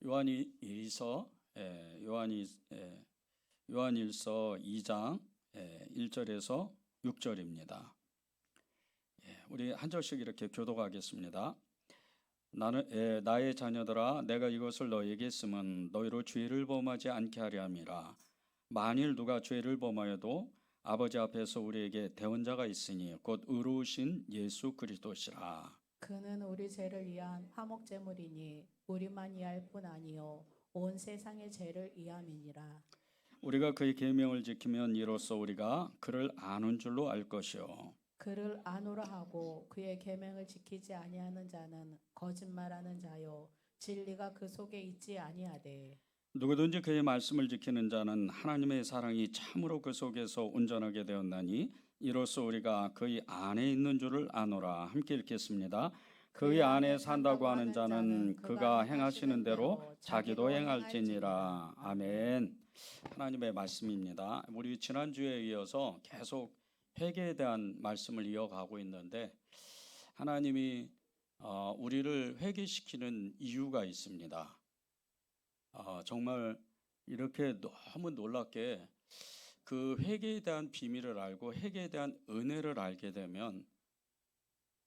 요한일서 2장 1절에서 6절입니다. 우리 한 절씩 이렇게 교독하겠습니다. 나의 자녀들아, 내가 이것을 너에게 쓰면 너희로 죄를 범하지 않게 하려 함이라. 만일 누가 죄를 범하여도 아버지 앞에서 우리에게 대언자가 있으니 곧 의로우신 예수 그리스도시라. 그는 우리 죄를 위한 화목 제물이니 우리만 위할 뿐 아니요 온 세상의 죄를 위함이니라. 우리가 그의 계명을 지키면 이로써 우리가 그를 아는 줄로 알 것이요, 그를 아노라 하고 그의 계명을 지키지 아니하는 자는 거짓말하는 자요 진리가 그 속에 있지 아니하되. 누구든지 그의 말씀을 지키는 자는 하나님의 사랑이 참으로 그 속에서 온전하게 되었나니 이로써 우리가 그의 안에 있는 줄을 아노라. 함께 읽겠습니다. 그의 안에 산다고 하는 자는 그가 행하시는 대로 자기도 행할지니라. 아멘. 하나님의 말씀입니다. 우리 지난주에 이어서 계속 회개에 대한 말씀을 이어가고 있는데, 하나님이 우리를 회개시키는 이유가 있습니다. 정말 이렇게 너무 놀랍게 그 회개에 대한 비밀을 알고 회개에 대한 은혜를 알게 되면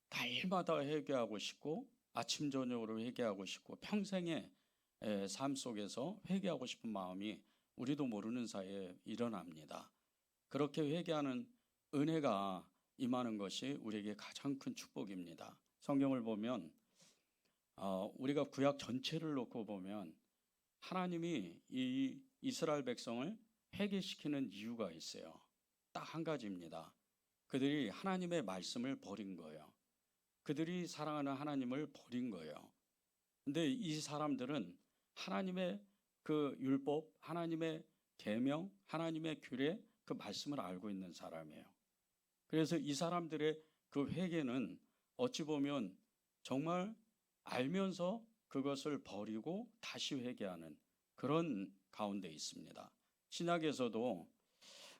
날마다 회개하고 싶고 아침 저녁으로 회개하고 싶고 평생의 삶 속에서 회개하고 싶은 마음이 우리도 모르는 사이에 일어납니다. 그렇게 회개하는 은혜가 임하는 것이 우리에게 가장 큰 축복입니다. 성경을 보면 우리가 구약 전체를 놓고 보면 하나님이 이 이스라엘 백성을 회개시키는 이유가 있어요. 딱 한 가지입니다. 그들이 하나님의 말씀을 버린 거예요. 그들이 사랑하는 하나님을 버린 거예요. 근데 이 사람들은 하나님의 그 율법, 하나님의 계명, 하나님의 규례, 그 말씀을 알고 있는 사람이에요. 그래서 이 사람들의 그 회개는 어찌 보면 정말 알면서 그것을 버리고 다시 회개하는 그런 가운데 있습니다. 신약에서도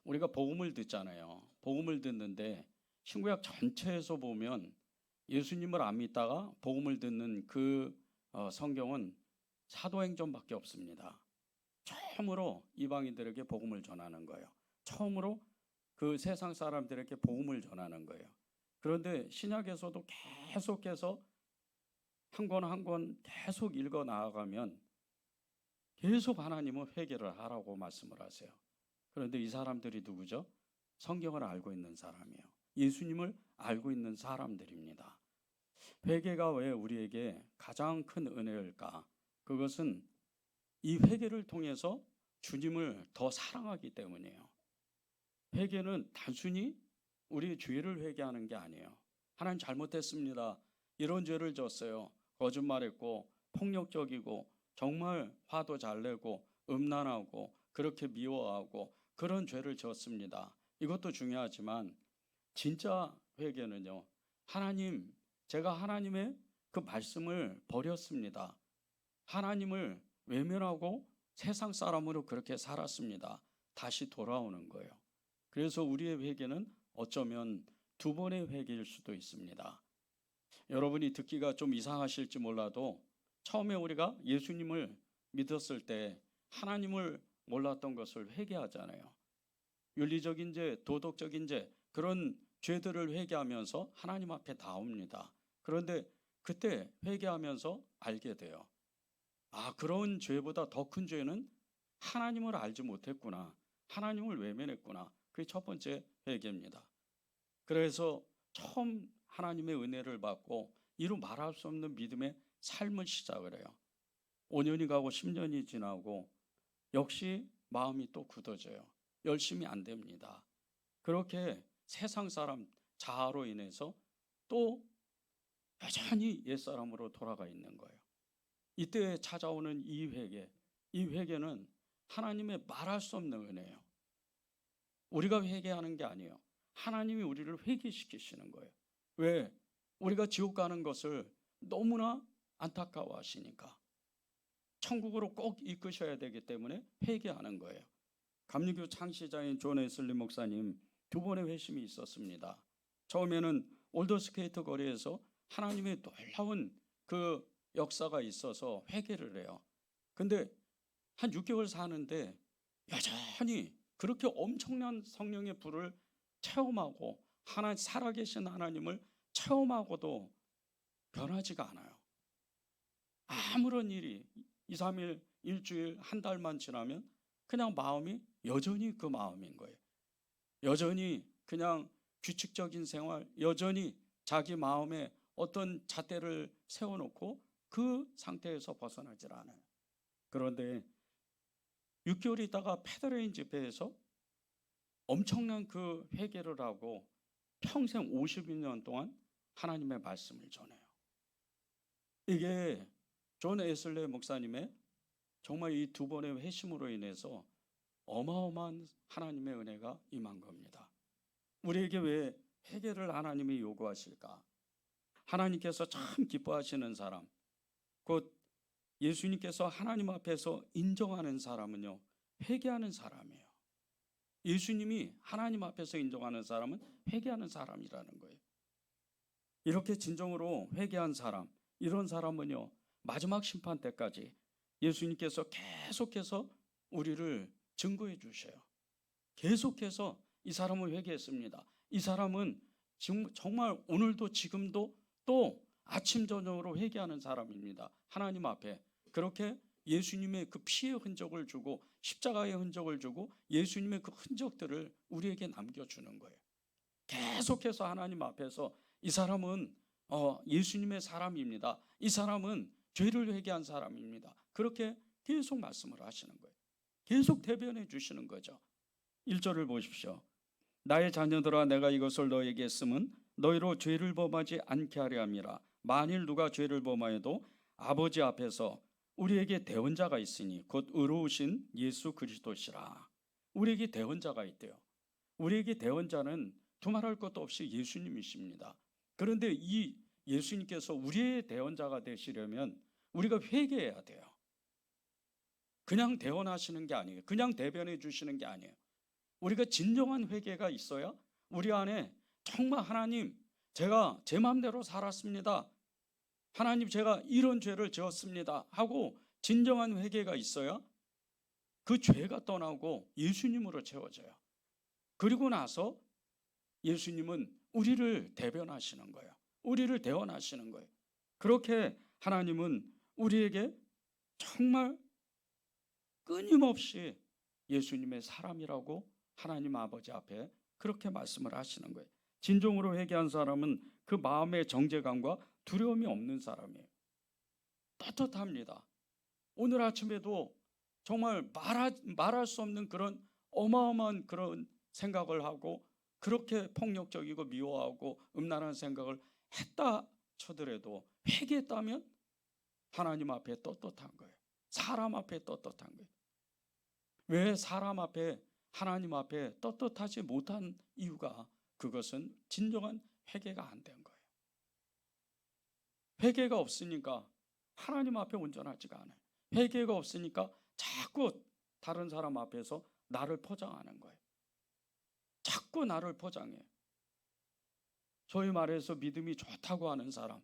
우리가 복음을 듣잖아요. 복음을 듣는데 신구약 전체에서 보면 예수님을 안 믿다가 복음을 듣는 그 성경은 사도행전밖에 없습니다. 처음으로 이방인들에게 복음을 전하는 거예요. 처음으로 그 세상 사람들에게 복음을 전하는 거예요. 그런데 신약에서도 계속해서 한 권 한 권 계속 읽어 나아가면 계속 하나님은 회개를 하라고 말씀을 하세요. 그런데 이 사람들이 누구죠? 성경을 알고 있는 사람이에요. 예수님을 알고 있는 사람들입니다. 회개가 왜 우리에게 가장 큰 은혜일까? 그것은 이 회개를 통해서 주님을 더 사랑하기 때문이에요. 회개는 단순히 우리 죄를 회개하는 게 아니에요. 하나님 잘못했습니다. 이런 죄를 졌어요. 거짓말했고 폭력적이고 정말 화도 잘 내고 음란하고 그렇게 미워하고 그런 죄를 졌습니다. 이것도 중요하지만 진짜 회개는요, 하나님, 제가 하나님의 그 말씀을 버렸습니다. 하나님을 외면하고 세상 사람으로 그렇게 살았습니다. 다시 돌아오는 거예요. 그래서 우리의 회개는 어쩌면 두 번의 회개일 수도 있습니다. 여러분이 듣기가 좀 이상하실지 몰라도 처음에 우리가 예수님을 믿었을 때 하나님을 몰랐던 것을 회개하잖아요. 윤리적인 죄, 도덕적인 죄, 그런 죄들을 회개하면서 하나님 앞에 나옵니다. 그런데 그때 회개하면서 알게 돼요. 아, 그런 죄보다 더 큰 죄는 하나님을 알지 못했구나. 하나님을 외면했구나. 그게 첫 번째 회개입니다. 그래서 처음 하나님의 은혜를 받고 이루 말할 수 없는 믿음의 삶을 시작을 해요. 5년이 가고 10년이 지나고 역시 마음이 또 굳어져요. 열심히 안 됩니다. 그렇게 세상 사람 자아로 인해서 또 여전히 옛사람으로 돌아가 있는 거예요. 이때 찾아오는 이 회개는 하나님의 말할 수 없는 은혜예요. 우리가 회개하는 게 아니에요. 하나님이 우리를 회개시키시는 거예요. 왜? 우리가 지옥 가는 것을 너무나 안타까워하시니까. 천국으로 꼭 이끄셔야 되기 때문에 회개하는 거예요. 감리교 창시자인 존 웨슬리 목사님 두 번의 회심이 있었습니다. 처음에는 올더스케이트 거리에서 하나님의 놀라운 그 역사가 있어서 회개를 해요. 근데 한 6개월 사는데 여전히 그렇게 엄청난 성령의 불을 체험하고 살아계신 하나님을 체험하고도 변하지가 않아요. 아무런 일이 2, 3일, 일주일, 한 달만 지나면 그냥 마음이 여전히 그 마음인 거예요. 여전히 그냥 규칙적인 생활, 여전히 자기 마음에 어떤 잣대를 세워놓고 그 상태에서 벗어나질 않아요. 그런데 6개월 있다가 페더레인 집회에서 엄청난 그 회개를 하고 평생 52년 동안 하나님의 말씀을 전해요. 이게 존 에슬레 목사님의 정말 이 2번의 회심으로 인해서 어마어마한 하나님의 은혜가 임한 겁니다. 우리에게 왜 회개를 하나님이 요구하실까? 하나님께서 참 기뻐하시는 사람, 곧 예수님께서 하나님 앞에서 인정하는 사람은요, 회개하는 사람이에요. 예수님이 하나님 앞에서 인정하는 사람은 회개하는 사람이라는 거예요. 이렇게 진정으로 회개한 사람, 이런 사람은요, 마지막 심판 때까지 예수님께서 계속해서 우리를 증거해 주셔요. 계속해서 이 사람은 회개했습니다. 이 사람은 지금 정말 오늘도 지금도 또 아침 저녁으로 회개하는 사람입니다. 하나님 앞에 그렇게 예수님의 그 피의 흔적을 주고 십자가의 흔적을 주고 예수님의 그 흔적들을 우리에게 남겨주는 거예요. 계속해서 하나님 앞에서 이 사람은 예수님의 사람입니다. 이 사람은 죄를 회개한 사람입니다. 그렇게 계속 말씀을 하시는 거예요. 계속 대변해 주시는 거죠. 1절을 보십시오. 나의 자녀들아, 내가 이것을 너에게 쓰면 너희로 죄를 범하지 않게 하려 함이라. 만일 누가 죄를 범하여도 아버지 앞에서 우리에게 대언자가 있으니 곧 의로우신 예수 그리스도시라. 우리에게 대언자가 있대요. 우리에게 대언자는 두말할 것도 없이 예수님이십니다. 그런데 이 예수님께서 우리의 대언자가 되시려면 우리가 회개해야 돼요. 그냥 대언하시는 게 아니에요. 그냥 대변해 주시는 게 아니에요. 우리가 진정한 회개가 있어야 우리 안에 정말 하나님, 제가 제 마음대로 살았습니다. 하나님, 제가 이런 죄를 지었습니다 하고 진정한 회개가 있어야 그 죄가 떠나고 예수님으로 채워져요. 그리고 나서 예수님은 우리를 대변하시는 거예요. 우리를 대언하시는 거예요. 그렇게 하나님은 우리에게 정말 끊임없이 예수님의 사람이라고 하나님 아버지 앞에 그렇게 말씀을 하시는 거예요. 진정으로 회개한 사람은 그 마음의 정죄감과 두려움이 없는 사람이에요. 떳떳합니다. 오늘 아침에도 정말 말할 수 없는 그런 어마어마한 그런 생각을 하고 그렇게 폭력적이고 미워하고 음란한 생각을 했다 쳐더라도 회개했다면 하나님 앞에 떳떳한 거예요. 사람 앞에 떳떳한 거예요. 왜 사람 앞에 하나님 앞에 떳떳하지 못한 이유가 그것은 진정한 회개가 안 된 거예요. 회개가 없으니까 하나님 앞에 온전하지가 않아요. 회개가 없으니까 자꾸 다른 사람 앞에서 나를 포장하는 거예요. 자꾸 나를 포장해요. 소위 말해서 믿음이 좋다고 하는 사람,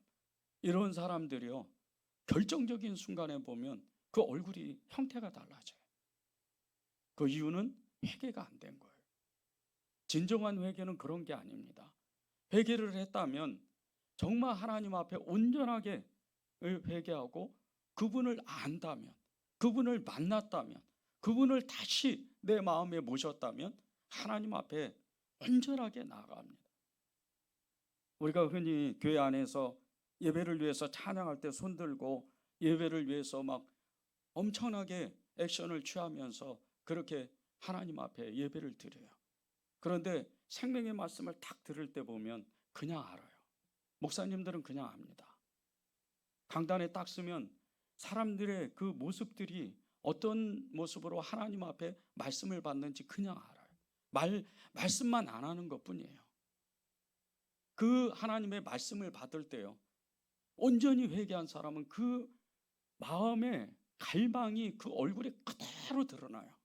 이런 사람들이요, 결정적인 순간에 보면 그 얼굴이 형태가 달라져요. 그 이유는 회개가 안 된 거예요. 진정한 회개는 그런 게 아닙니다. 회개를 했다면 정말 하나님 앞에 온전하게 회개하고 그분을 안다면, 그분을 만났다면, 그분을 다시 내 마음에 모셨다면 하나님 앞에 온전하게 나아갑니다. 우리가 흔히 교회 안에서 예배를 위해서 찬양할 때 손들고 예배를 위해서 막 엄청나게 액션을 취하면서 그렇게 하나님 앞에 예배를 드려요. 그런데 생명의 말씀을 딱 들을 때 보면 그냥 알아요. 목사님들은 그냥 압니다. 강단에 딱 쓰면 사람들의 그 모습들이 어떤 모습으로 하나님 앞에 말씀을 받는지 그냥 알아요. 말씀만 안 하는 것뿐이에요. 그 하나님의 말씀을 받을 때요, 온전히 회개한 사람은 그 마음의 갈망이 그 얼굴에 그대로 드러나요.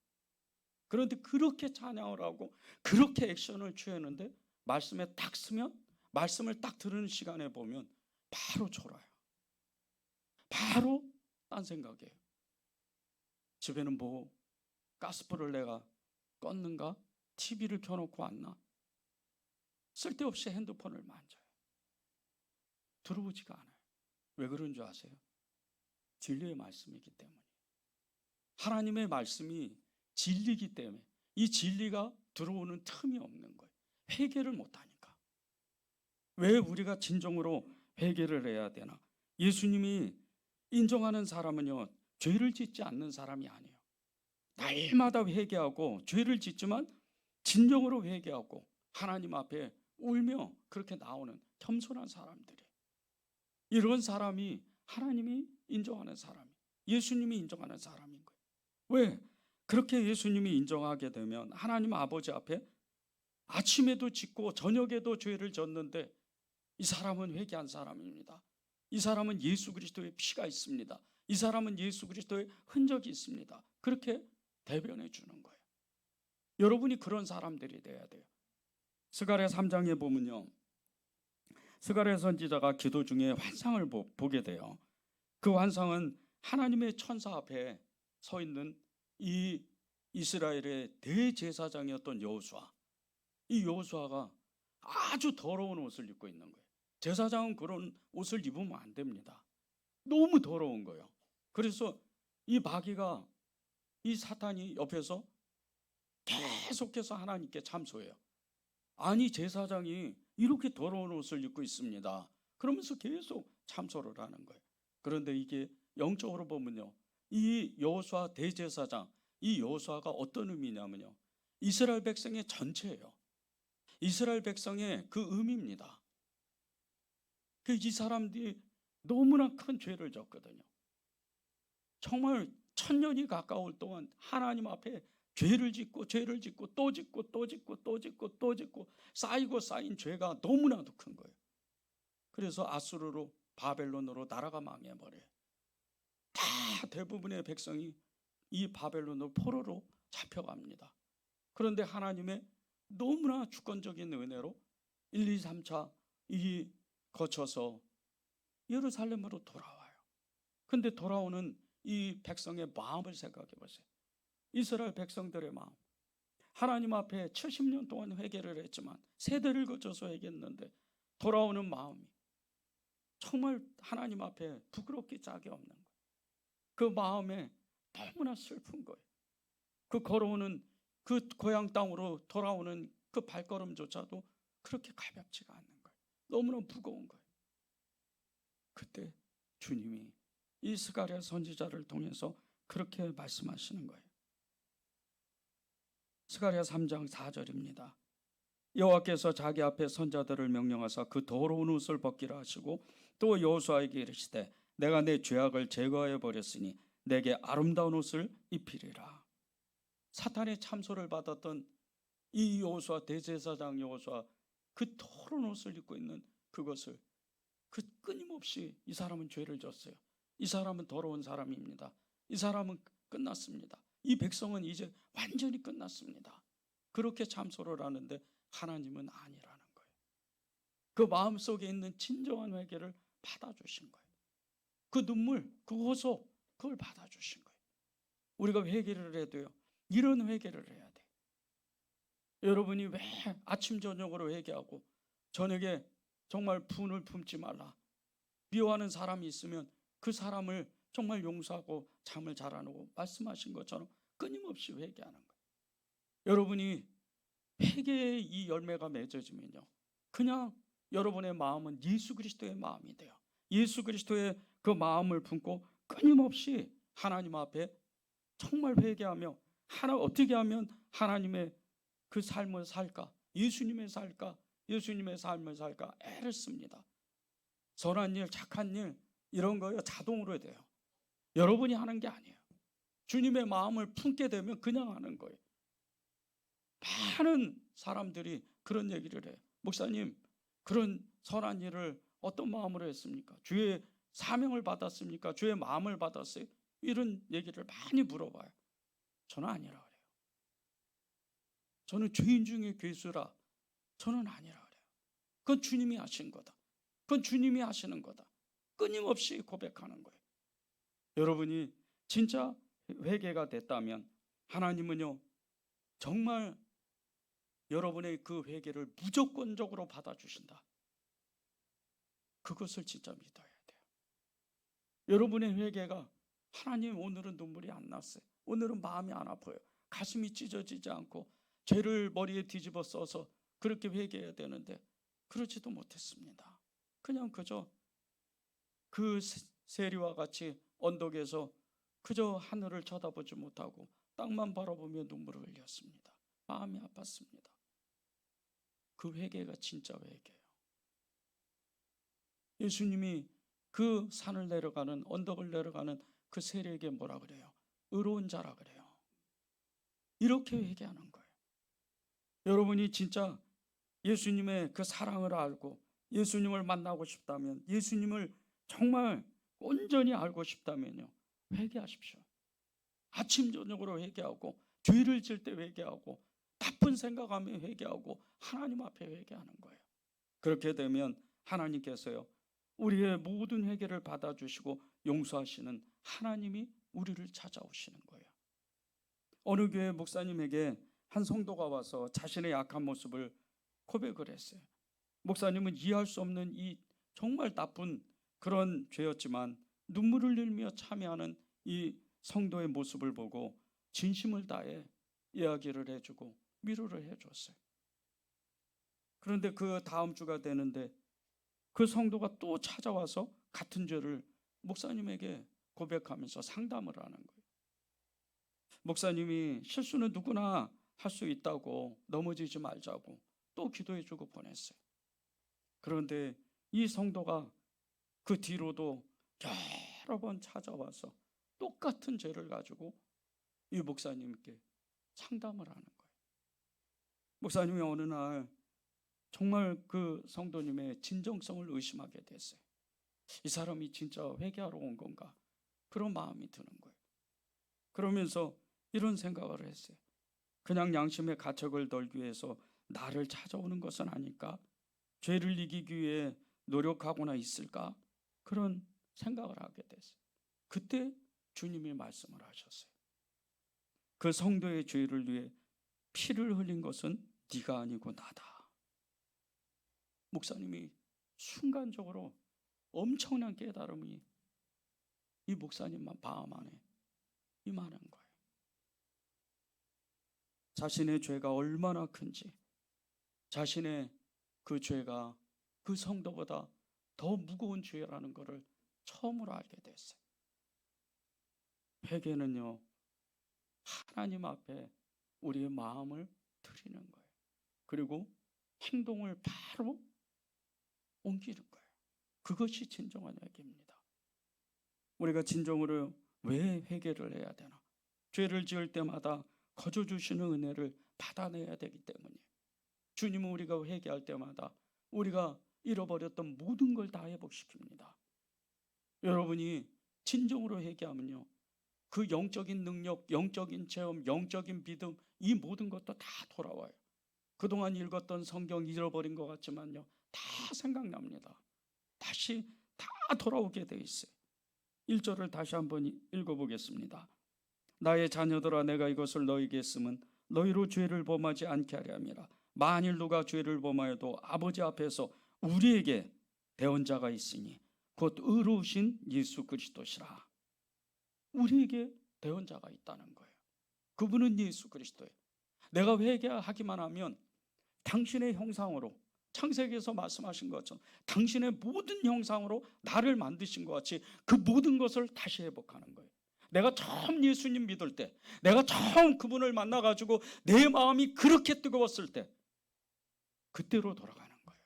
그런데 그렇게 찬양을 하고 그렇게 액션을 취했는데 말씀에 딱 쓰면, 말씀을 딱 들은 시간에 보면 바로 졸아요. 바로 딴 생각이에요. 집에는 뭐 가스불을 내가 껐는가? TV를 켜놓고 왔나? 쓸데없이 핸드폰을 만져요. 들어오지가 않아요. 왜 그런 줄 아세요? 진리의 말씀이기 때문에. 하나님의 말씀이 진리이기 때문에 이 진리가 들어오는 틈이 없는 거예요. 회개를 못하니까. 왜 우리가 진정으로 회개를 해야 되나? 예수님이 인정하는 사람은요, 죄를 짓지 않는 사람이 아니에요. 날마다 회개하고 죄를 짓지만 진정으로 회개하고 하나님 앞에 울며 그렇게 나오는 겸손한 사람들이, 이런 사람이 하나님이 인정하는 사람이, 예수님이 인정하는 사람인 거예요. 왜? 그렇게 예수님이 인정하게 되면 하나님 아버지 앞에 아침에도 짓고 저녁에도 죄를 졌는데 이 사람은 회개한 사람입니다. 이 사람은 예수 그리스도의 피가 있습니다. 이 사람은 예수 그리스도의 흔적이 있습니다. 그렇게 대변해 주는 거예요. 여러분이 그런 사람들이 돼야 돼요. 스가랴 3장에 보면요, 스가랴 선지자가 기도 중에 환상을 보게 돼요. 그 환상은 하나님의 천사 앞에 서 있는 이 이스라엘의 대제사장이었던 여호수아, 이 여호수아가 아주 더러운 옷을 입고 있는 거예요. 제사장은 그런 옷을 입으면 안 됩니다. 너무 더러운 거예요. 그래서 이 마귀가, 이 사탄이 옆에서 계속해서 하나님께 참소해요. 아니, 제사장이 이렇게 더러운 옷을 입고 있습니다. 그러면서 계속 참소를 하는 거예요. 그런데 이게 영적으로 보면요, 이 여호수아 대제사장, 이 여호수아가 어떤 의미냐면요, 이스라엘 백성의 전체예요. 이스라엘 백성의 그 의미입니다. 이 사람들이 너무나 큰 죄를 졌거든요. 정말 1000년이 가까울 동안 하나님 앞에 죄를 짓고 죄를 짓고 또 짓고 또 짓고 또 짓고 또 짓고 쌓이고 쌓인 죄가 너무나도 큰 거예요. 그래서 아수르로, 바벨론으로 나라가 망해버려요. 다 대부분의 백성이 이 바벨론으로 포로로 잡혀갑니다. 그런데 하나님의 너무나 주권적인 은혜로 1, 2, 3차 이 거쳐서 예루살렘으로 돌아와요. 근데 돌아오는 이 백성의 마음을 생각해 보세요. 이스라엘 백성들의 마음, 하나님 앞에 70년 동안 회개를 했지만, 세대를 거쳐서 회개했는데 돌아오는 마음이 정말 하나님 앞에 부끄럽기 짝이 없는 거예요. 그 마음에 너무나 슬픈 거예요. 그 걸어오는, 그 고향 땅으로 돌아오는 그 발걸음조차도 그렇게 가볍지가 않는 거예요. 너무나 무거운 거예요. 그때 주님이 이 스가랴 선지자를 통해서 그렇게 말씀하시는 거예요. 스가랴 3장 4절입니다. 여호와께서 자기 앞에 선자들을 명령하사 그 더러운 옷을 벗기라 하시고 또 여호수아에게 이르시되 내가 내 죄악을 제거하여 버렸으니 내게 아름다운 옷을 입히리라. 사탄의 참소를 받았던 이 여호수아, 대제사장 여호수아, 그 더러운 옷을 입고 있는 그것을, 그 끊임없이 이 사람은 죄를 졌어요. 이 사람은 더러운 사람입니다. 이 사람은 끝났습니다. 이 백성은 이제 완전히 끝났습니다. 그렇게 참소를 하는데 하나님은 아니라는 거예요. 그 마음속에 있는 진정한 회개를 받아주신 거예요. 그 눈물, 그 호소, 그걸 받아주신 거예요. 우리가 회개를 해도요, 이런 회개를 해야 돼요. 여러분이 왜 아침 저녁으로 회개하고 저녁에 정말 분을 품지 말라, 미워하는 사람이 있으면 그 사람을 정말 용서하고 잠을 자라놓고 말씀하신 것처럼 끊임없이 회개하는 거예요. 여러분이 회개의 이 열매가 맺어지면요, 그냥 여러분의 마음은 예수 그리스도의 마음이 돼요. 예수 그리스도의 그 마음을 품고 끊임없이 하나님 앞에 정말 회개하며 어떻게 하면 하나님의 그 삶을 살까, 예수님의 살까, 예수님의 삶을 살까 애를 씁니다. 선한 일, 착한 일, 이런 거요 자동으로 돼요. 여러분이 하는 게 아니에요. 주님의 마음을 품게 되면 그냥 하는 거예요. 많은 사람들이 그런 얘기를 해요. 목사님, 그런 선한 일을 어떤 마음으로 했습니까? 주의 사명을 받았습니까? 주의 마음을 받았어요? 이런 얘기를 많이 물어봐요. 저는 아니라 그래요. 저는 죄인 중에 괴수라. 저는 아니라 그래요. 그건 주님이 하신 거다. 그건 주님이 하시는 거다. 끊임없이 고백하는 거예요. 여러분이 진짜 회개가 됐다면 하나님은요 정말 여러분의 그 회개를 무조건적으로 받아주신다. 그것을 진짜 믿어야 돼요. 여러분의 회개가 하나님 오늘은 눈물이 안 났어요. 오늘은 마음이 안 아파요. 가슴이 찢어지지 않고 죄를 머리에 뒤집어 써서 그렇게 회개해야 되는데 그러지도 못했습니다. 그냥 그저 그 세리와 같이 언덕에서 그저 하늘을 쳐다보지 못하고 땅만 바라보며 눈물을 흘렸습니다. 마음이 아팠습니다. 그 회개가 진짜 회개예요. 예수님이 그 산을 내려가는 언덕을 내려가는 그 세리에게 뭐라 그래요? 의로운 자라 그래요. 이렇게 회개하는 거예요. 여러분이 진짜 예수님의 그 사랑을 알고 예수님을 만나고 싶다면, 예수님을 정말 온전히 알고 싶다면요, 회개하십시오. 아침 저녁으로 회개하고, 죄를 질 때 회개하고, 나쁜 생각하며 회개하고, 하나님 앞에 회개하는 거예요. 그렇게 되면 하나님께서요 우리의 모든 회개를 받아주시고 용서하시는 하나님이 우리를 찾아오시는 거예요. 어느 교회 목사님에게 한 성도가 와서 자신의 약한 모습을 고백을 했어요. 목사님은 이해할 수 없는 이 정말 나쁜 그런 죄였지만 눈물을 흘리며 참여하는 이 성도의 모습을 보고 진심을 다해 이야기를 해주고 위로를 해줬어요. 그런데 그 다음 주가 되는데 그 성도가 또 찾아와서 같은 죄를 목사님에게 고백하면서 상담을 하는 거예요. 목사님이 실수는 누구나 할 수 있다고, 넘어지지 말자고 또 기도해주고 보냈어요. 그런데 이 성도가 그 뒤로도 여러 번 찾아와서 똑같은 죄를 가지고 이 목사님께 상담을 하는 거예요. 목사님이 어느 날 정말 그 성도님의 진정성을 의심하게 됐어요. 이 사람이 진짜 회개하러 온 건가? 그런 마음이 드는 거예요. 그러면서 이런 생각을 했어요. 그냥 양심의 가책을 덜기 위해서 나를 찾아오는 것은 아닐까? 죄를 이기기 위해 노력하거나 있을까? 그런 생각을 하게 됐어요. 그때 주님이 말씀을 하셨어요. 그 성도의 죄를 위해 피를 흘린 것은 네가 아니고 나다. 목사님이 순간적으로 엄청난 깨달음이 이 목사님만 마음 안에 임하는 거예요. 자신의 죄가 얼마나 큰지, 자신의 그 죄가 그 성도보다 더 무거운 죄라는 것을 처음으로 알게 됐어요. 회개는요 하나님 앞에 우리의 마음을 드리는 거예요. 그리고 행동을 바로 옮기는 거예요. 그것이 진정한 회개입니다. 우리가 진정으로 왜 회개를 해야 되나? 죄를 지을 때마다 거저 주시는 은혜를 받아내야 되기 때문이에요. 주님은 우리가 회개할 때마다 우리가 잃어버렸던 모든 걸 다 회복시킵니다. 여러분이 진정으로 회개하면요 그 영적인 능력, 영적인 체험, 영적인 믿음, 이 모든 것도 다 돌아와요. 그동안 읽었던 성경 잃어버린 것 같지만요 다 생각납니다. 다시 다 돌아오게 돼 있어요. 1절을 다시 한번 읽어보겠습니다. 나의 자녀들아, 내가 이것을 너희에게 쓰면 너희로 죄를 범하지 않게 하려 함이라. 만일 누가 죄를 범하여도 아버지 앞에서 우리에게 대언자가 있으니 곧 의로우신 예수 그리스도시라. 우리에게 대언자가 있다는 거예요. 그분은 예수 그리스도예요. 내가 회개하기만 하면 당신의 형상으로, 창세기에서 말씀하신 것처럼 당신의 모든 형상으로 나를 만드신 것 같이 그 모든 것을 다시 회복하는 거예요. 내가 처음 예수님 믿을 때, 내가 처음 그분을 만나가지고 내 마음이 그렇게 뜨거웠을 때 그때로 돌아가는 거예요.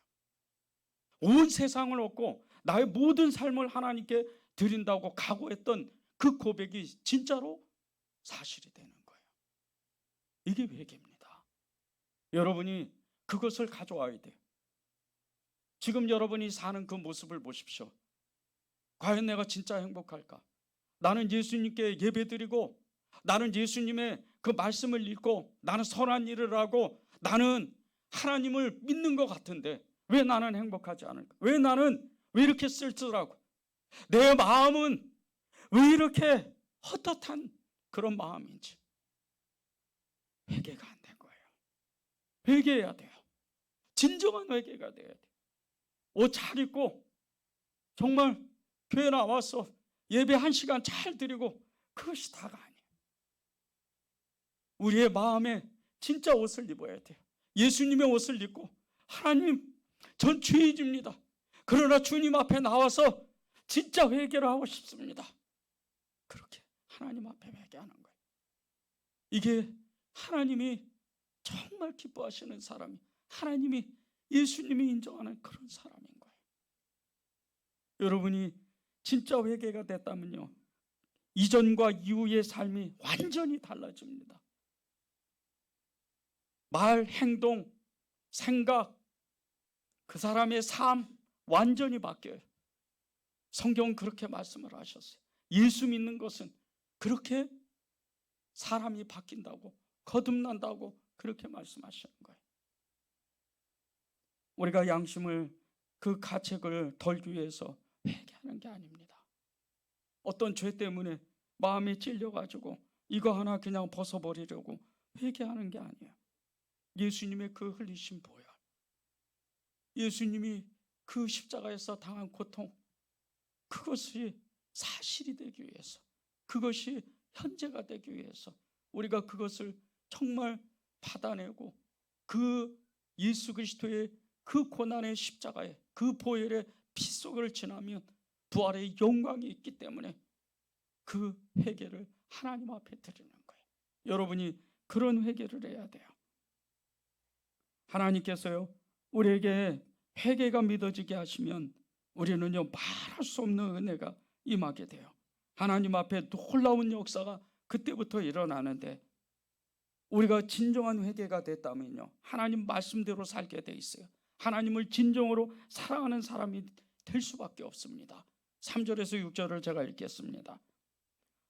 온 세상을 얻고 나의 모든 삶을 하나님께 드린다고 각오했던 그 고백이 진짜로 사실이 되는 거예요. 이게 회개입니다. 여러분이 그것을 가져와야 돼요. 지금 여러분이 사는 그 모습을 보십시오. 과연 내가 진짜 행복할까? 나는 예수님께 예배드리고, 나는 예수님의 그 말씀을 읽고, 나는 선한 일을 하고, 나는 하나님을 믿는 것 같은데 왜 나는 행복하지 않을까? 왜 나는 왜 이렇게 쓸쓸하고 내 마음은 왜 이렇게 헛헛한 그런 마음인지 회개가 안 된 거예요. 회개해야 돼요. 진정한 회개가 돼야 돼요. 옷 잘 입고 정말 교회 나와서 예배 1시간 잘 드리고 그것이 다가 아니에요. 우리의 마음에 진짜 옷을 입어야 돼요. 예수님의 옷을 입고 하나님, 전 죄인입니다. 그러나 주님 앞에 나와서 진짜 회개를 하고 싶습니다. 그렇게 하나님 앞에 회개하는 거예요. 이게 하나님이 정말 기뻐하시는 사람이, 하나님이, 예수님이 인정하는 그런 사람인 거예요. 여러분이 진짜 회개가 됐다면요, 이전과 이후의 삶이 완전히 달라집니다. 말, 행동, 생각, 그 사람의 삶 완전히 바뀌어요. 성경은 그렇게 말씀을 하셨어요. 예수 믿는 것은 그렇게 사람이 바뀐다고, 거듭난다고 그렇게 말씀하시는 거예요. 우리가 양심을, 그 가책을 덜기 위해서 회개하는 게 아닙니다. 어떤 죄 때문에 마음이 찔려가지고 이거 하나 그냥 벗어버리려고 회개하는 게 아니에요. 예수님의 그 흘리신 보혈, 예수님이 그 십자가에서 당한 고통, 그것이 사실이 되기 위해서, 그것이 현재가 되기 위해서 우리가 그것을 정말 받아내고 그 예수 그리스도의 그 고난의 십자가에, 그 보혈의 피 속을 지나면 부활의 영광이 있기 때문에 그 회개를 하나님 앞에 드리는 거예요. 여러분이 그런 회개를 해야 돼요. 하나님께서요, 우리에게 회개가 믿어지게 하시면 우리는요, 말할 수 없는 은혜가 임하게 돼요. 하나님 앞에 놀라운 역사가 그때부터 일어나는데, 우리가 진정한 회개가 됐다면요, 하나님 말씀대로 살게 돼 있어요. 하나님을 진정으로 사랑하는 사람이 될 수밖에 없습니다. 3절에서 6절을 제가 읽겠습니다.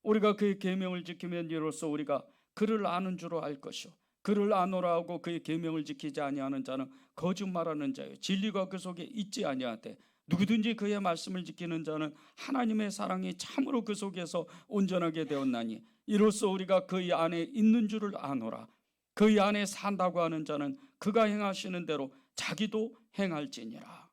우리가 그의 계명을 지키면 이로써 우리가 그를 아는 줄로 알 것이요, 그를 아노라 하고 그의 계명을 지키지 아니하는 자는 거짓말하는 자요, 진리가 그 속에 있지 아니하되 누구든지 그의 말씀을 지키는 자는 하나님의 사랑이 참으로 그 속에서 온전하게 되었나니 이로써 우리가 그의 안에 있는 줄을 아노라. 그의 안에 산다고 하는 자는 그가 행하시는 대로 자기도 행할지니라.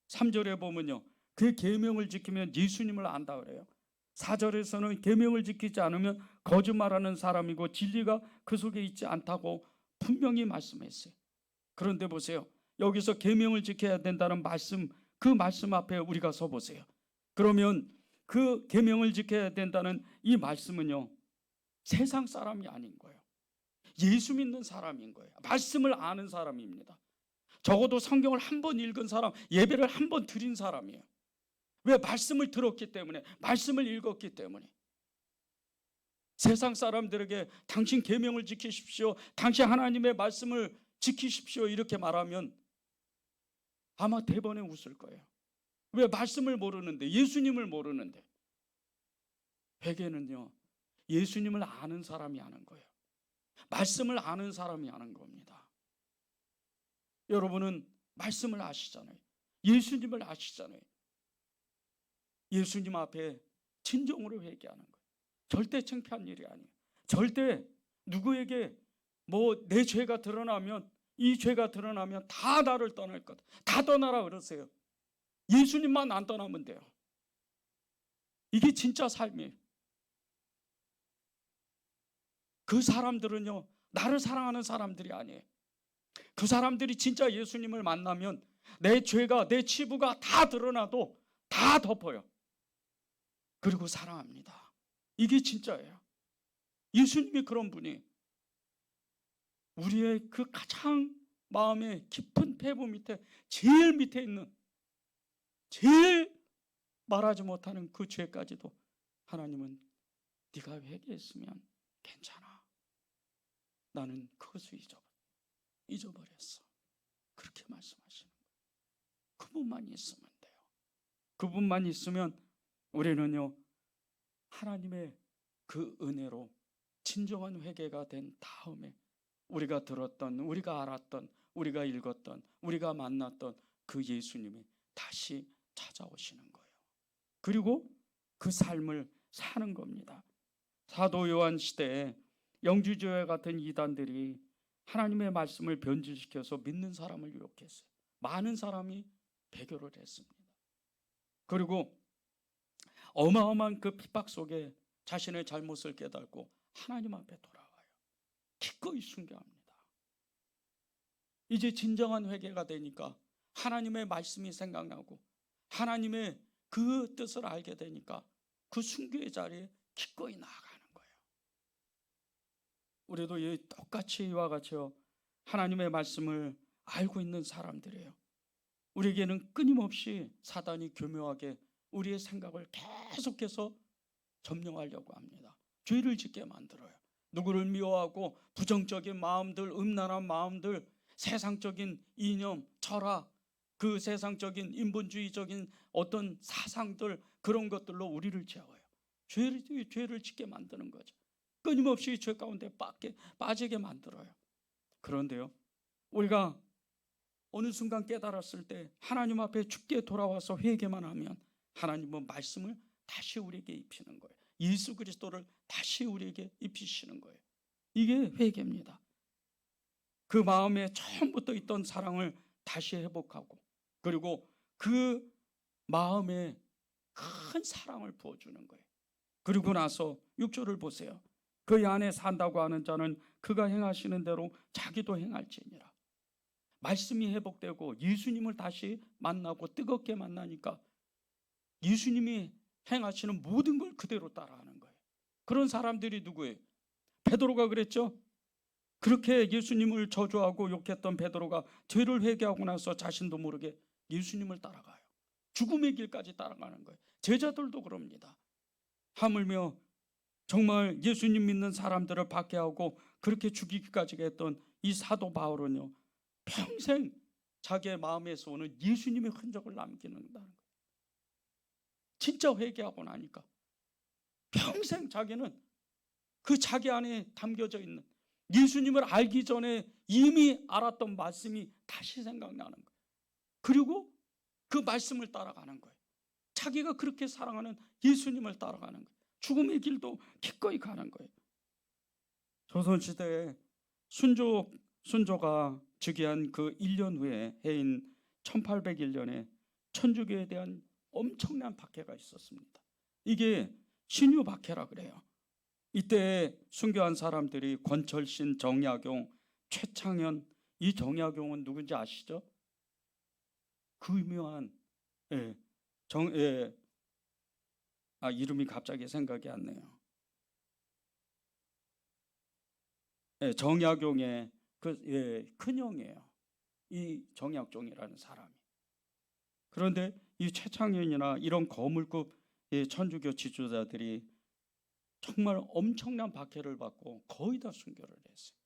3절에 보면요, 그 계명을 지키면 예수님을 안다 그래요. 4절에서는 계명을 지키지 않으면 거짓말하는 사람이고 진리가 그 속에 있지 않다고 분명히 말씀했어요. 그런데 보세요, 여기서 계명을 지켜야 된다는 말씀, 그 말씀 앞에 우리가 서 보세요. 그러면 그 계명을 지켜야 된다는 이 말씀은요, 세상 사람이 아닌 거예요. 예수 믿는 사람인 거예요. 말씀을 아는 사람입니다. 적어도 성경을 한 번 읽은 사람, 예배를 한 번 드린 사람이에요. 왜? 말씀을 들었기 때문에, 말씀을 읽었기 때문에. 세상 사람들에게 당신 계명을 지키십시오, 당신 하나님의 말씀을 지키십시오 이렇게 말하면 아마 대번에 웃을 거예요. 왜? 말씀을 모르는데, 예수님을 모르는데. 회개는요, 예수님을 아는 사람이 하는 거예요. 말씀을 아는 사람이 하는 겁니다. 여러분은 말씀을 아시잖아요. 예수님을 아시잖아요. 예수님 앞에 진정으로 회개하는 거예요. 절대 창피한 일이 아니에요. 절대 누구에게 내 죄가 드러나면, 이 죄가 드러나면 다 나를 떠날 것, 다 떠나라 그러세요. 예수님만 안 떠나면 돼요. 이게 진짜 삶이에요. 그 사람들은요, 나를 사랑하는 사람들이 아니에요. 그 사람들이 진짜 예수님을 만나면 내 죄가, 내 치부가 다 드러나도 다 덮어요. 그리고 사랑합니다. 이게 진짜예요. 예수님이 그런 분이, 우리의 그 가장 마음의 깊은 폐부 밑에, 제일 밑에 있는, 제일 말하지 못하는 그 죄까지도 하나님은 네가 회개했으면 괜찮아, 나는 그것을 잊어버렸어, 그렇게 말씀하시는 거예요. 그분만 있으면 돼요. 그분만 있으면 우리는요, 하나님의 그 은혜로 진정한 회개가 된 다음에 우리가 들었던, 우리가 알았던, 우리가 읽었던, 우리가 만났던 그 예수님이 다시 찾아오시는 거예요. 그리고 그 삶을 사는 겁니다. 사도 요한 시대에 영주교회 같은 이단들이 하나님의 말씀을 변질시켜서 믿는 사람을 유혹했어요. 많은 사람이 배교를 했습니다. 그리고 어마어마한 그 핍박 속에 자신의 잘못을 깨닫고 하나님 앞에 돌아와요. 기꺼이 순교합니다. 이제 진정한 회개가 되니까 하나님의 말씀이 생각나고 하나님의 그 뜻을 알게 되니까 그 순교의 자리에 기꺼이 나아가는 거예요. 우리도 똑같이 이와 같이요, 하나님의 말씀을 알고 있는 사람들이에요. 우리에게는 끊임없이 사단이 교묘하게 우리의 생각을 계속해서 점령하려고 합니다. 죄를 짓게 만들어요. 누구를 미워하고 부정적인 마음들, 음란한 마음들, 세상적인 이념, 철학, 그 세상적인 인본주의적인 어떤 사상들, 그런 것들로 우리를 채워요. 죄를 짓게 만드는 거죠. 끊임없이 죄 가운데 빠지게 만들어요. 그런데요, 우리가 어느 순간 깨달았을 때 하나님 앞에 죽게 돌아와서 회개만 하면 하나님은 말씀을 다시 우리에게 입히는 거예요. 예수 그리스도를 다시 우리에게 입히시는 거예요. 이게 회개입니다. 그 마음에 처음부터 있던 사랑을 다시 회복하고, 그리고 그 마음에 큰 사랑을 부어주는 거예요. 그리고 나서 6절을 보세요. 그 안에 산다고 하는 자는 그가 행하시는 대로 자기도 행할지니라. 말씀이 회복되고 예수님을 다시 만나고 뜨겁게 만나니까 예수님이 행하시는 모든 걸 그대로 따라하는 거예요. 그런 사람들이 누구예요? 베드로가 그랬죠. 그렇게 예수님을 저주하고 욕했던 베드로가 죄를 회개하고 나서 자신도 모르게 예수님을 따라가요. 죽음의 길까지 따라가는 거예요. 제자들도 그럽니다. 하물며 정말 예수님 믿는 사람들을 박해하고 그렇게 죽이기까지 했던 이 사도 바울은요, 평생 자기의 마음에서 오는 예수님의 흔적을 남기는다는 거예요. 진짜 회개하고 나니까 평생 자기는 그 자기 안에 담겨져 있는 예수님을 알기 전에 이미 알았던 말씀이 다시 생각나는 거예요. 그리고 그 말씀을 따라가는 거예요. 자기가 그렇게 사랑하는 예수님을 따라가는 거예요. 죽음의 길도 기꺼이 가는 거예요. 조선시대에 순조가 즉위한 그 1년 후에 해인 1801년에 천주교에 대한 엄청난 박해가 있었습니다. 이게 신유 박해라 그래요. 이때 순교한 사람들이 권철신, 정약용, 최창현. 이 정약용은 누군지 아시죠? 그 유명한 이름이 갑자기 생각이 안 나요. 정약용의 큰형이에요. 이 정약용이라는 사람이. 그런데 이 최창현이나 이런 거물급 천주교 지도자들이 정말 엄청난 박해를 받고 거의 다 순교를 했어요.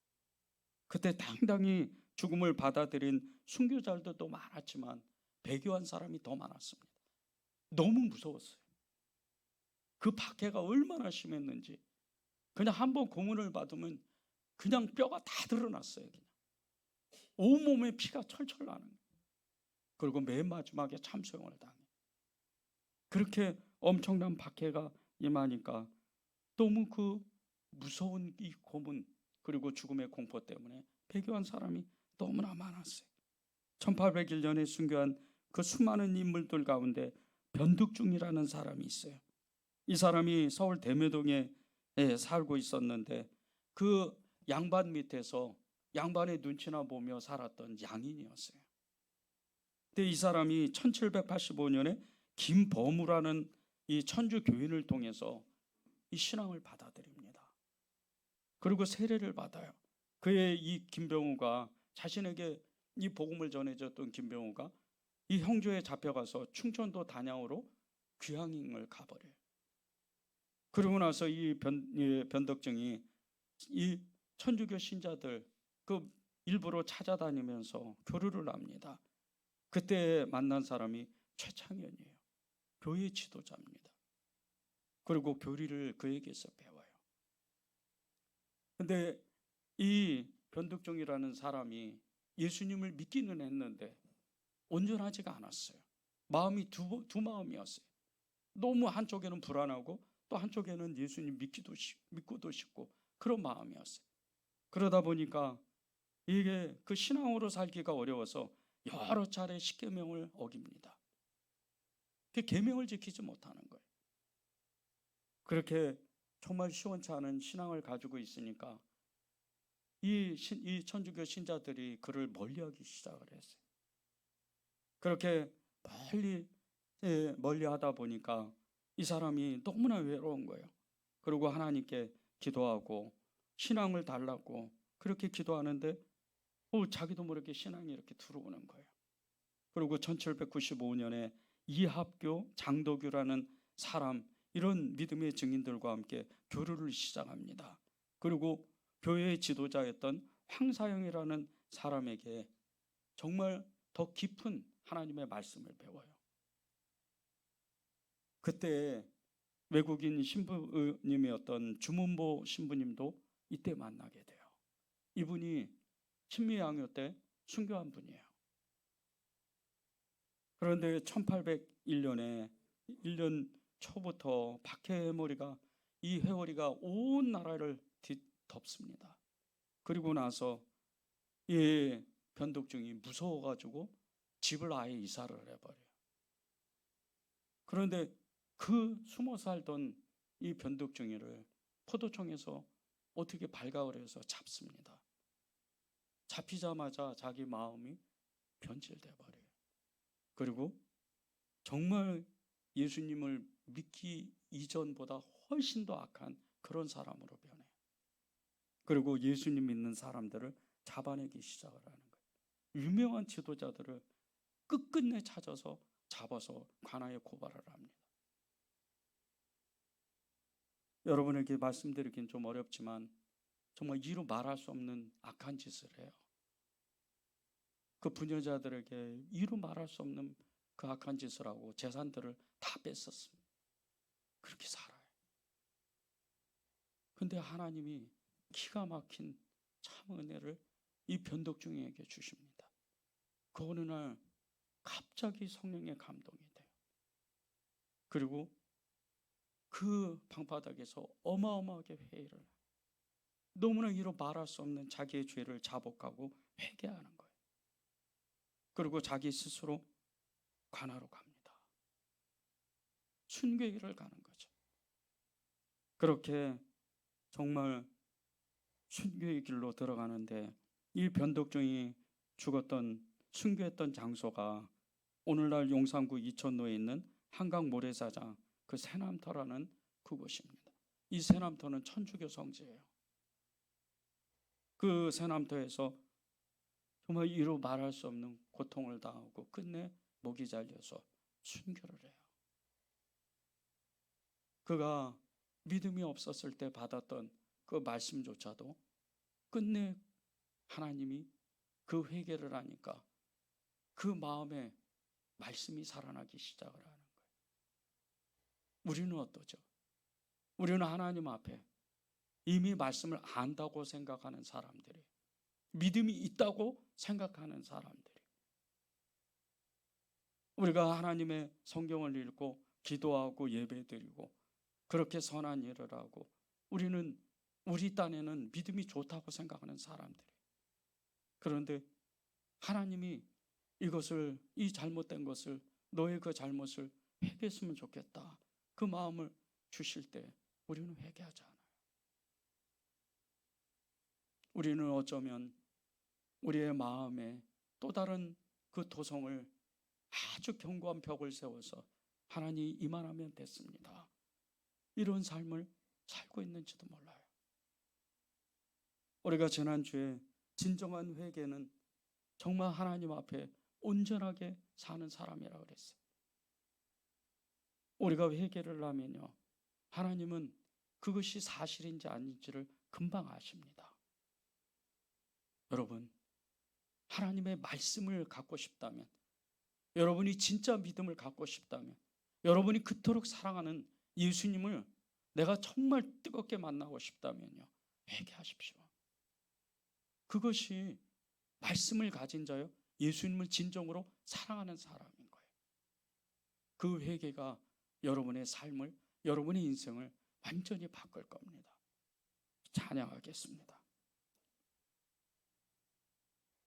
그때 당당히 죽음을 받아들인 순교자들도 많았지만 배교한 사람이 더 많았습니다. 너무 무서웠어요. 그 박해가 얼마나 심했는지. 그냥 한번 고문을 받으면 그냥 뼈가 다 드러났어요. 그냥 온몸에 피가 철철 나는 거예요. 그리고 맨 마지막에 참수형을 당해요. 그렇게 엄청난 박해가 임하니까 너무 그 무서운 이 고문 그리고 죽음의 공포 때문에 배교한 사람이 너무나 많았어요. 1801년에 순교한 그 수많은 인물들 가운데 변득중이라는 사람이 있어요. 이 사람이 서울 대묘동에 살고 있었는데 그 양반 밑에서 양반의 눈치나 보며 살았던 양인이었어요. 근데 이 사람이 1785년에 김범우라는 이 천주 교인을 통해서 이 신앙을 받아들입니다. 그리고 세례를 받아요. 그의 이 김병우가 자신에게 이 복음을 전해줬던 김병우가 이 형조에 잡혀가서 충청도 단양으로 귀향을 가버려요. 그러고 나서 이 변덕증이 이 천주교 신자들 그 일부러 찾아다니면서 교류를 합니다. 그때 만난 사람이 최창현이에요. 교회 지도자입니다. 그리고 교리를 그에게서 배워요. 근데 이 변덕종이라는 사람이 예수님을 믿기는 했는데 온전하지가 않았어요. 마음이 두 마음이었어요. 너무 한쪽에는 불안하고 또 한쪽에는 예수님 믿고도 싶고 그런 마음이었어요. 그러다 보니까 이게 그 신앙으로 살기가 어려워서 여러 차례 십계명을 어깁니다. 그 계명을 지키지 못하는 거예요. 그렇게 정말 시원치 않은 신앙을 가지고 있으니까 이 천주교 신자들이 그를 멀리하기 시작을 했어요. 그렇게 멀리하다 보니까 이 사람이 너무나 외로운 거예요. 그리고 하나님께 기도하고 신앙을 달라고 그렇게 기도하는데 자기도 모르게 신앙이 이렇게 들어오는 거예요. 그리고 1795년에 이합교 장도교라는 사람, 이런 믿음의 증인들과 함께 교류를 시작합니다. 그리고 교회의 지도자였던 황사영이라는 사람에게 정말 더 깊은 하나님의 말씀을 배워요. 그때 외국인 신부님이었던 주문보 신부님도 이때 만나게 돼요. 이분이 신미양요 때 순교한 분이에요. 그런데 1801년에 1년 초부터 박해머리가, 이 회오리가 온 나라를 뒤덮습니다. 그리고 나서 이 변덕중이 무서워가지고 집을 아예 이사를 해버려요. 그런데 그 숨어 살던 이 변덕중이를 포도청에서 어떻게 발각을 해서 잡습니다. 잡히자마자 자기 마음이 변질돼 버려요. 그리고 정말 예수님을 믿기 이전보다 훨씬 더 악한 그런 사람으로 변해요. 그리고 예수님 믿는 사람들을 잡아내기 시작을 하는 거예요. 유명한 지도자들을 끝끝내 찾아서 잡아서 관아에 고발을 합니다. 여러분에게 말씀드리긴 좀 어렵지만 정말 이루 말할 수 없는 악한 짓을 해요. 그 부녀자들에게 이루 말할 수 없는 그 악한 짓을 하고 재산들을 다 뺐었습니다. 그렇게 살아요. 근데 하나님이 기가 막힌 참 은혜를 이 변덕중이에게 주십니다. 그 어느 날 갑자기 성령의 감동이 돼요. 그리고 그 방바닥에서 어마어마하게 회의를 해요. 너무나 이루 말할 수 없는 자기의 죄를 자복하고 회개하는 거예요. 그리고 자기 스스로 관하로 갑니다. 순교일을 가는 거죠. 그렇게 정말 순교의 길로 들어가는데 이 변덕중이 죽었던 순교했던 장소가 오늘날 용산구 이천로에 있는 한강 모래사장 그 새남터라는 그곳입니다. 이 새남터는 천주교 성지예요. 그 새남터에서 정말 이루 말할 수 없는 고통을 당하고 끝내 목이 잘려서 순교를 해요. 그가 믿음이 없었을 때 받았던 그 말씀조차도 끝내 하나님이 그 회개를 하니까 그 마음에 말씀이 살아나기 시작을 하는 거예요. 우리는 어떠죠? 우리는 하나님 앞에 이미 말씀을 안다고 생각하는 사람들이, 믿음이 있다고 생각하는 사람들이, 우리가 하나님의 성경을 읽고 기도하고 예배드리고 그렇게 선한 일을 하고 우리는 우리 딴에는 믿음이 좋다고 생각하는 사람들이, 그런데 하나님이 이것을, 이 잘못된 것을, 너의 그 잘못을 회개했으면 좋겠다, 그 마음을 주실 때 우리는 회개하지 않아요. 우리는 어쩌면 우리의 마음에 또 다른 그 도성을, 아주 견고한 벽을 세워서 하나님 이만하면 됐습니다, 이런 삶을 살고 있는지도 몰라요. 우리가 지난주에 진정한 회개는 정말 하나님 앞에 온전하게 사는 사람이라고 그랬어요. 우리가 회개를 하면요, 하나님은 그것이 사실인지 아닌지를 금방 아십니다. 여러분, 하나님의 말씀을 갖고 싶다면, 여러분이 진짜 믿음을 갖고 싶다면, 여러분이 그토록 사랑하는 예수님을 내가 정말 뜨겁게 만나고 싶다면요, 회개하십시오. 그것이 말씀을 가진 자요, 예수님을 진정으로 사랑하는 사람인 거예요. 그 회개가 여러분의 삶을, 여러분의 인생을 완전히 바꿀 겁니다. 찬양하겠습니다.